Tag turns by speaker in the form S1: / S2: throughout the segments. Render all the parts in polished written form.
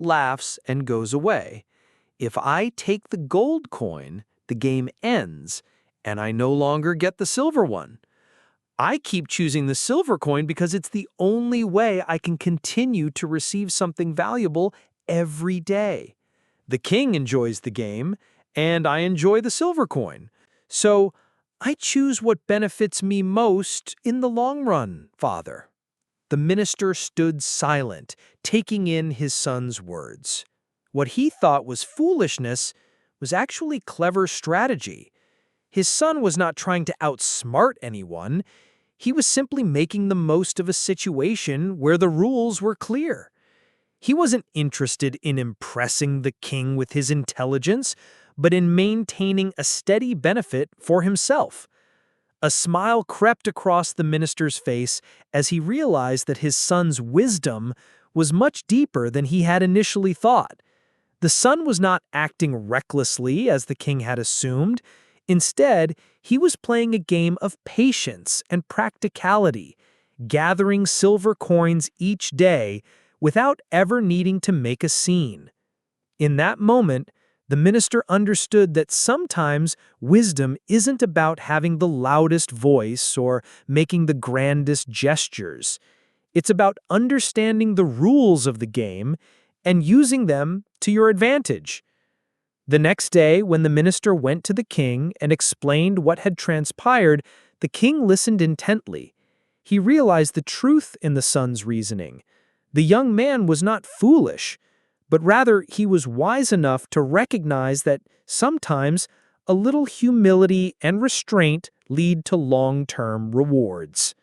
S1: laughs, and goes away. If I take the gold coin, the game ends, and I no longer get the silver one. I keep choosing the silver coin because it's the only way I can continue to receive something valuable every day. The king enjoys the game, and I enjoy the silver coin. So I choose what benefits me most in the long run, Father. The minister stood silent, taking in his son's words. What he thought was foolishness was actually clever strategy. His son was not trying to outsmart anyone. He was simply making the most of a situation where the rules were clear. He wasn't interested in impressing the king with his intelligence, but in maintaining a steady benefit for himself. A smile crept across the minister's face as he realized that his son's wisdom was much deeper than he had initially thought. The son was not acting recklessly as the king had assumed. Instead, he was playing a game of patience and practicality, gathering silver coins each day without ever needing to make a scene. In that moment, the minister understood that sometimes wisdom isn't about having the loudest voice or making the grandest gestures. It's about understanding the rules of the game and using them to your advantage. The next day, when the minister went to the king and explained what had transpired, the king listened intently. He realized the truth in the son's reasoning. The young man was not foolish, but rather he was wise enough to recognize that sometimes a little humility and restraint lead to long-term rewards.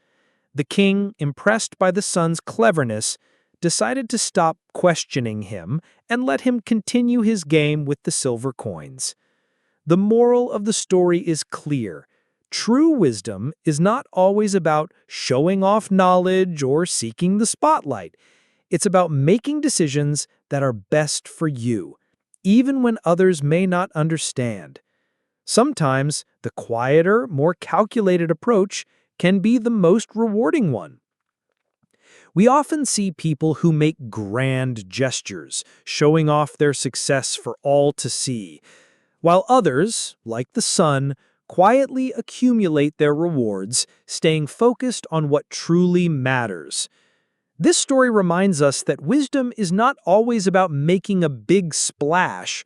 S1: The king, impressed by the son's cleverness, decided to stop questioning him and let him continue his game with the silver coins. The moral of the story is clear. True wisdom is not always about showing off knowledge or seeking the spotlight. It's about making decisions that are best for you, even when others may not understand. Sometimes the quieter, more calculated approach can be the most rewarding one. We often see people who make grand gestures, showing off their success for all to see, while others, like the son, quietly accumulate their rewards, staying focused on what truly matters. This story reminds us that wisdom is not always about making a big splash.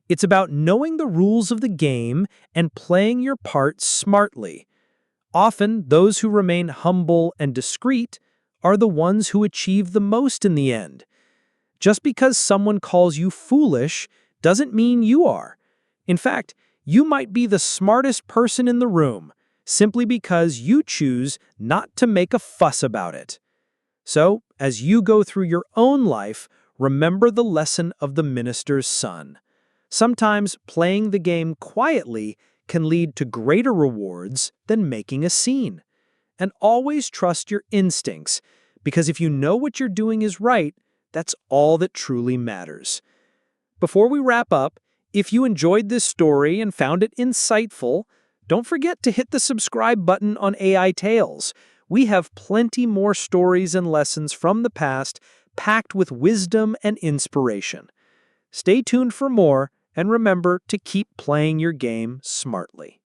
S1: It's about knowing the rules of the game and playing your part smartly. Often, those who remain humble and discreet are the ones who achieve the most in the end. Just because someone calls you foolish doesn't mean you are. In fact, you might be the smartest person in the room, simply because you choose not to make a fuss about it. So, as you go through your own life, remember the lesson of the minister's son. Sometimes playing the game quietly can lead to greater rewards than making a scene. And always trust your instincts, because if you know what you're doing is right, that's all that truly matters. Before we wrap up, if you enjoyed this story and found it insightful, don't forget to hit the subscribe button on AI Tales. We have plenty more stories and lessons from the past, packed with wisdom and inspiration. Stay tuned for more, and remember to keep playing your game smartly.